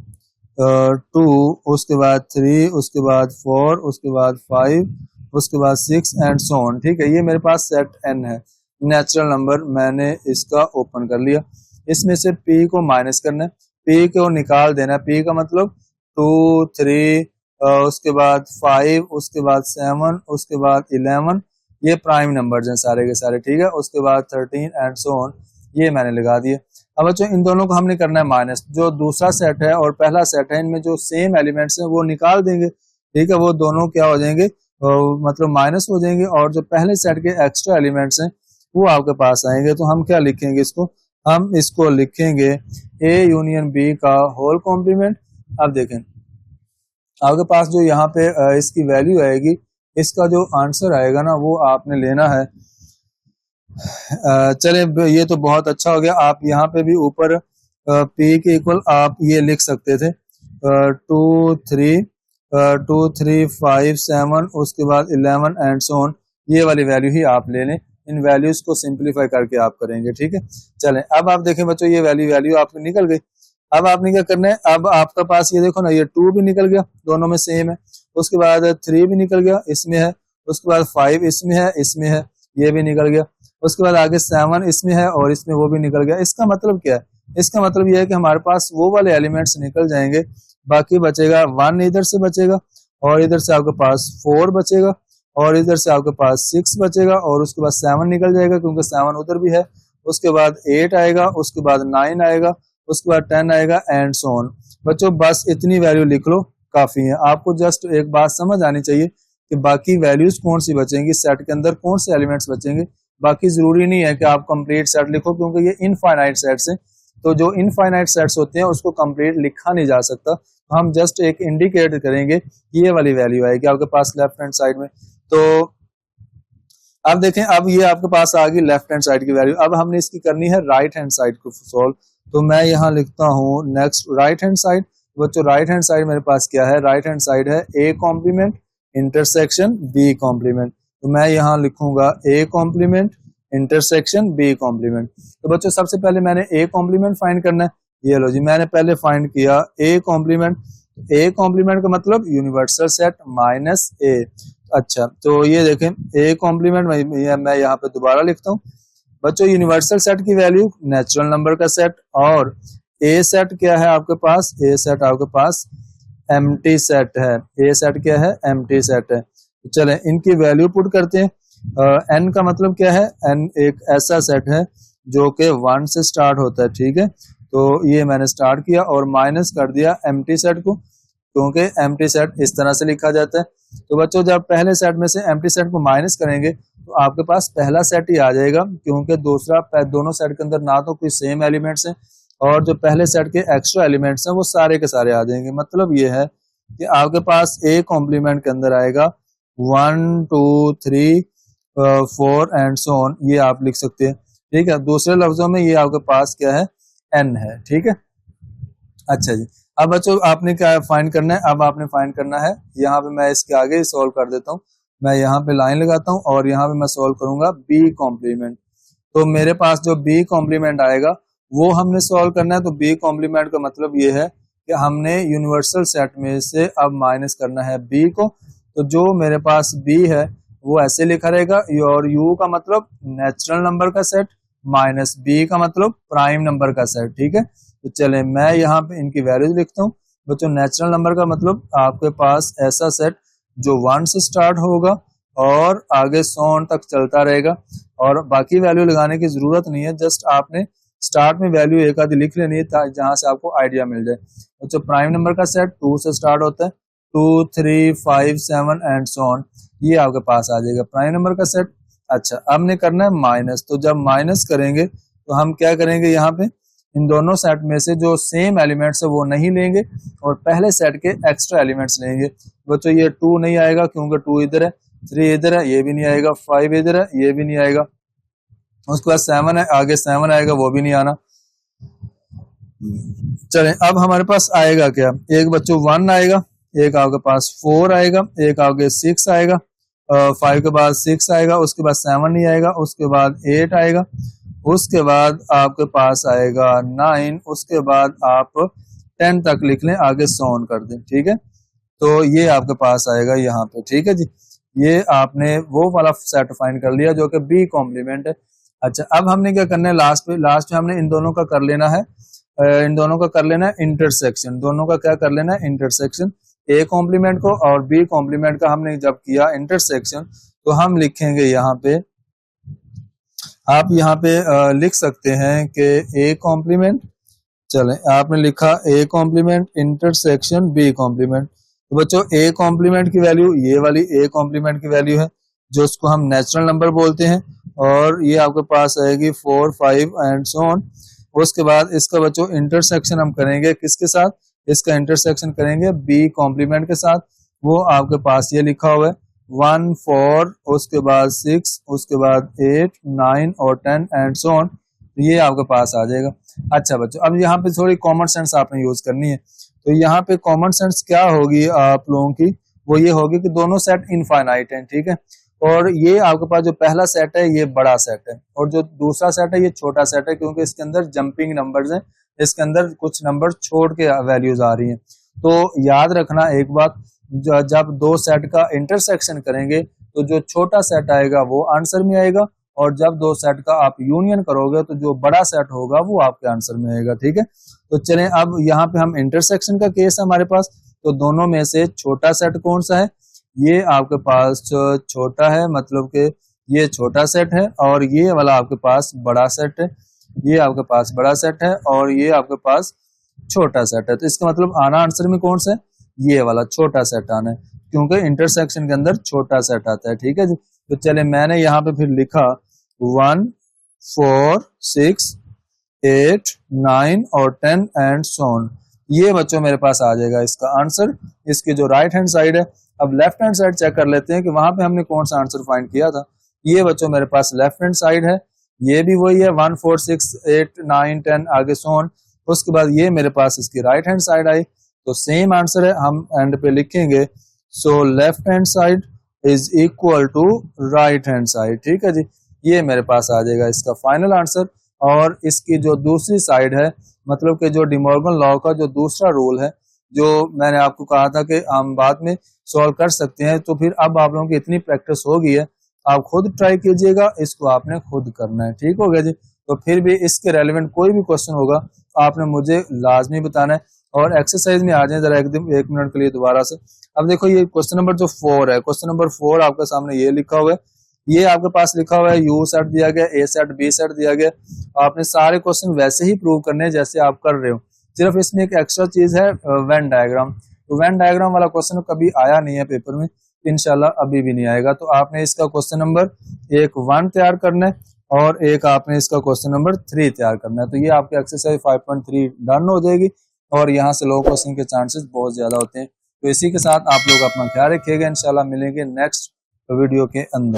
Speaker 1: 2, उसके बाद 3, उसके बाद 4, उसके बाद 5, उसके बाद 6 एंड सो ऑन। ठीक है, ये मेरे पास सेट n है, नेचुरल नंबर। मैंने इसका ओपन कर लिया, इसमें से p को माइनस करना है, p को निकाल देना है। p का मतलब 2 3, उसके बाद 5, उसके बाद 7, उसके बाद 11, ये प्राइम नंबर्स हैं सारे के सारे। ठीक है, उसके बाद 13 एंड सो ऑन, ये मैंने लगा दिए। अब बच्चों इन दोनों को हमने करना है माइनस, जो दूसरा सेट है और पहला सेट है इनमें जो सेम एलिमेंट्स हैं वो निकाल देंगे। ठीक है, वो दोनों क्या हो जाएंगे, मतलब माइनस हो जाएंगे, और जो पहले सेट के एक्स्ट्रा एलिमेंट्स हैं वो आपके पास आएंगे। तो हम क्या लिखेंगे इसको, हम इसको लिखेंगे a यूनियन b का होल कॉम्प्लीमेंट। अब देखें आपके पास जो यहाँ पे इसकी वैल्यू आएगी, इसका जो आंसर आएगा ना वो आपने लेना है। चले ये तो बहुत अच्छा हो गया। आप यहाँ पे भी ऊपर p के इक्वल आप ये लिख सकते थे 2 3 2 3 5 7, उसके बाद 11 एंड सो ऑन, ये वाली वैल्यू ही आप ले लें। इन वैल्यूज को सिंप्लीफाई करके आप करेंगे। ठीक है, चलें अब आप देखें बच्चों ये वैल्यू आपकी निकल गई। अब आपने क्या करना है, अब आपका पास ये देखो ना, ये 2 भी निकल गया, दोनों में सेम है। उसके बाद 3 भी निकल गया, इसमें है। उसके बाद 5 इसमें है, इसमें है, ये भी निकल गया। उसके बाद आगे 7 इसमें है और इसमें वो भी निकल गया। इसका मतलब क्या है, इसका मतलब ये है कि हमारे पास वो वाले एलिमेंट्स निकल जाएंगे, बाकी बचेगा 1 इधर से बचेगा, और इधर से आपके पास 4 बचेगा, और इधर से आपके पास 6 बचेगा, और उसके बाद 7 निकल जाएगा क्योंकि 7 उधर भी है। उसके बाद 8 आएगा, उसके बाद 9 आएगा, उसके बाद 10 आएगा एंड सो ऑन। बच्चों बस इतनी वैल्यू लिख लो, काफी है। आपको जस्ट एक बात समझ आनी चाहिए कि बाकी वैल्यूज कौन सी बचेंगी, सेट के अंदर कौन से एलिमेंट्स बचेंगे। बाकी जरूरी नहीं है कि आप कंप्लीट सेट लिखो, क्योंकि ये इनफाइनाइट सेट्स हैं। तो जो इनफाइनाइट सेट्स होते हैं उसको कंप्लीट लिखा नहीं जा सकता। हम जस्ट एक इंडिकेट करेंगे, ये वाली वैल्यू आएगी आपके पास लेफ्ट हैंड साइड में। तो अब देखें, अब ये आपके पास आ गई लेफ्ट हैंड साइड की वैल्यू। अब हमने इसकी करनी है राइट हैंड साइड को सोल्व। तो मैं यहाँ लिखता हूँ नेक्स्ट राइट हैंड साइड। बच्चों राइट हैंड साइड मेरे पास क्या है, राइट हैंड साइड है a complement intersection b complement. तो मैं यहाँ लिखूंगा a complement intersection b complement. तो बच्चों सबसे पहले मैंने a कॉम्प्लीमेंट फाइंड करना है। ये लो जी, मैंने पहले फाइंड किया a कॉम्प्लीमेंट। a कॉम्प्लीमेंट का मतलब यूनिवर्सल सेट माइनस a। अच्छा, तो ये देखें a कॉम्प्लीमेंट मैं यहाँ पे दोबारा लिखता हूँ। बच्चों यूनिवर्सल सेट की वैल्यू नेचुरल नंबर का सेट, और ए सेट क्या है आपके पास, ए सेट आपके पास एम्प्टी सेट है। ए सेट क्या है, एम्प्टी सेट है। तो चलें इनकी वैल्यू पुट करते हैं। एन का मतलब क्या है, एन एक ऐसा सेट है जो कि 1 से स्टार्ट होता है। ठीक है, तो ये मैंने स्टार्ट किया और माइनस कर दिया एम्प्टी सेट को, क्योंकि एम्प्टी सेट इस तरह से लिखा जाता है। तो बच्चों जब पहले सेट में से एम्प्टी सेट को माइनस करेंगे तो आपके पास पहला सेट ही आ जाएगा, क्योंकि दोनों सेट के अंदर ना तो कोई सेम एलिमेंट्स हैं, और जो पहले सेट के एक्स्ट्रा एलिमेंट्स हैं वो सारे के सारे आ जाएंगे। मतलब ये है कि आपके पास ए कॉम्प्लीमेंट के अंदर आएगा 1 2 3 4 एंड सो ऑन, ये आप लिख सकते हैं। ठीक है, दूसरे लफ्जों में ये आपके पास क्या है, एन है। ठीक है, अच्छा जी, अब बच्चों आपने क्या फाइंड करना है, अब आपने फाइंड करना है, यहाँ पे मैं इसके आगे सॉल्व कर देता हूँ। मैं यहाँ पे लाइन लगाता हूँ और यहाँ पे मैं सॉल्व करूंगा बी कॉम्प्लीमेंट। तो मेरे पास जो बी कॉम्प्लीमेंट आएगा वो हमने सॉल्व करना है। तो बी कॉम्प्लीमेंट का मतलब ये है कि हमने यूनिवर्सल सेट में से अब माइनस करना है बी को। तो जो मेरे पास बी है वो ऐसे लिखा रहेगा, और यू का मतलब नेचुरल नंबर का सेट माइनस बी का मतलब प्राइम नंबर का सेट। ठीक है, तो चले मैं यहाँ पे इनकी वैल्यूज लिखता हूँ। बच्चों नेचुरल नंबर का मतलब आपके पास ऐसा सेट जो 1 से स्टार्ट होगा और आगे 100 तक चलता रहेगा, और बाकी वैल्यू लगाने की जरूरत नहीं है, जस्ट आपने स्टार्ट में वैल्यू एक आधी लिख लेनी है जहां से आपको आइडिया मिल जाए। बच्चों प्राइम नंबर का सेट 2 से स्टार्ट होता है, 2 3 5 7 एंड सो ऑन, ये आपके पास आ जाएगा प्राइम नंबर का सेट। अच्छा, अब हमने करना है माइनस। तो जब माइनस करेंगे तो हम क्या करेंगे, यहाँ पे इन दोनों सेट में से जो सेम एलिमेंट्स है वो नहीं लेंगे और पहले सेट के एक्स्ट्रा एलिमेंट्स लेंगे। बच्चों ये 2 नहीं आएगा क्योंकि 2 इधर है, 3 इधर है, ये भी नहीं आएगा, 5 इधर है, ये भी नहीं आएगा, उसके बाद 7 है, आगे 7 आएगा, वो भी नहीं आना। चलें अब हमारे पास आएगा क्या, एक बच्चों 1 आएगा, एक आपके पास 4 आएगा, एक आगे 6 आएगा, 5 के बाद 6 आएगा, उसके बाद 7 नहीं आएगा, उसके बाद 8 आएगा, उसके बाद आपके पास आएगा 9, उसके बाद आप 10 तक लिख लें, आगे सोन कर दें, ठीक है। तो ये आपके पास आएगा यहाँ पे, ठीक है जी। ये आपने वो वाला सेट फाइंड कर लिया जो कि बी कॉम्प्लीमेंट है। अच्छा अब हमने क्या करना है, लास्ट पे हमने इन दोनों का कर लेना है, इन दोनों का कर लेना है इंटरसेक्शन, दोनों का क्या कर लेना है इंटरसेक्शन, ए कॉम्प्लीमेंट को और बी कॉम्प्लीमेंट का हमने जब किया इंटरसेक्शन तो हम लिखेंगे यहाँ पे, आप यहाँ पे लिख सकते हैं कि ए कॉम्प्लीमेंट, चलें आपने लिखा A complement intersection B complement. तो बच्चों ए कॉम्प्लीमेंट की वैल्यू ये वाली ए कॉम्प्लीमेंट की वैल्यू है जो उसको हम नेचुरल नंबर बोलते हैं, और ये आपके पास आएगी 4, 5 एंड सो ऑन। उसके बाद इसका बच्चों इंटरसेक्शन हम करेंगे किसके साथ, इसका इंटरसेक्शन करेंगे बी कॉम्प्लीमेंट के साथ, वो आपके पास ये लिखा हुआ है 1, 4, उसके बाद 6, उसके बाद 8, 9 और 10 एंड सो ऑन, ये आपके पास आ जाएगा। अच्छा बच्चों अब यहाँ पे थोड़ी कॉमन सेंस आपने यूज करनी है, तो यहाँ पे कॉमन सेंस क्या होगी आप लोगों की, वो ये होगी कि दोनों सेट इनफाइनाइट हैं, ठीक है, और ये आपके पास जो पहला सेट है ये बड़ा सेट है और जो दूसरा सेट है ये छोटा सेट है, क्योंकि इसके अंदर जंपिंग नंबर्स हैं, इसके अंदर कुछ नंबर छोड़ के वैल्यूज आ रही हैं। तो याद रखना एक बात, जब दो सेट का इंटरसेक्शन करेंगे तो जो छोटा सेट आएगा वो आंसर में आएगा, और जब दो सेट का आप यूनियन करोगे तो जो बड़ा सेट होगा वो आपके आंसर में आएगा, ठीक है। तो चलें अब यहाँ पे हम इंटरसेक्शन का केस है हमारे पास, तो दोनों में से छोटा सेट कौन सा है, ये आपके पास छोटा है, मतलब कि ये छोटा सेट है, और ये वाला आपके पास बड़ा सेट है, ये आपके पास बड़ा सेट है और ये आपके पास छोटा सेट है। तो इसका मतलब आना आंसर में कौन सा है, ये वाला छोटा सेट आना है, क्योंकि इंटरसेक्शन के अंदर छोटा सेट आता है, ठीक है जी। तो चले मैंने यहाँ पे फिर लिखा 1, 4, 6, 8, 9 और 10 एंड सो ऑन, ये बच्चों मेरे पास आ जाएगा इसका आंसर। इसकी जो राइट हैंड साइड है, अब लेफ्ट हैंड साइड चेक कर लेते हैं कि वहां पे हमने कौन सा आंसर फाइंड किया था। ये बच्चों मेरे पास लेफ्ट हैंड साइड है, ये भी वही है 1, 4, 6, 8, 9, 10 आगे सो ऑन। उसके बाद ये मेरे पास इसकी राइट हैंड साइड आई, तो सेम आंसर है, हम एंड पे लिखेंगे so left hand side is equal to right hand side, ठीक है जी। ये मेरे पास आ जाएगा इसका फाइनल आंसर। और इसकी जो दूसरी साइड है, मतलब कि जो डिमॉर्गन लॉ का जो दूसरा रूल है, जो मैंने आपको कहा था कि हम बाद में सॉल्व कर सकते हैं, तो फिर अब आप लोगों की इतनी प्रैक्टिस हो गई है, आप खुद ट्राई कीजिएगा, इसको आपने खुद करना है, ठीक हो गया जी। तो फिर भी इसके रेलिवेंट कोई भी क्वेश्चन होगा आपने मुझे लाजमी बताना है। और एक्सरसाइज में आ जाए जरा एक मिनट के लिए दोबारा से। अब देखो ये क्वेश्चन नंबर जो 4 है, क्वेश्चन नंबर 4 आपके सामने ये लिखा हुआ है, ये आपके पास लिखा हुआ है यू सेट दिया गया, ए सेट, बी सेट दिया गया। आपने सारे क्वेश्चन वैसे ही प्रूव करने हैं जैसे आप कर रहे हो, सिर्फ इसमें एक एक्स्ट्रा चीज है वेन डायग्राम। तो वेन डायग्राम वाला क्वेश्चन कभी आया नहीं है पेपर में, इंशाल्लाह अभी भी नहीं आएगा। तो आपने इसका क्वेश्चन नंबर 1 तैयार करना है और एक आपने इसका क्वेश्चन नंबर 3 तैयार करना है। तो ये आपकी एक्सरसाइज 5.3 डन हो जाएगी और यहाँ से लो क्वेश्चन के चांसेस बहुत ज्यादा होते हैं। तो इसी के साथ आप लोग अपना ख्याल रखिएगा, इंशाल्लाह मिलेंगे नेक्स्ट वीडियो के अंदर।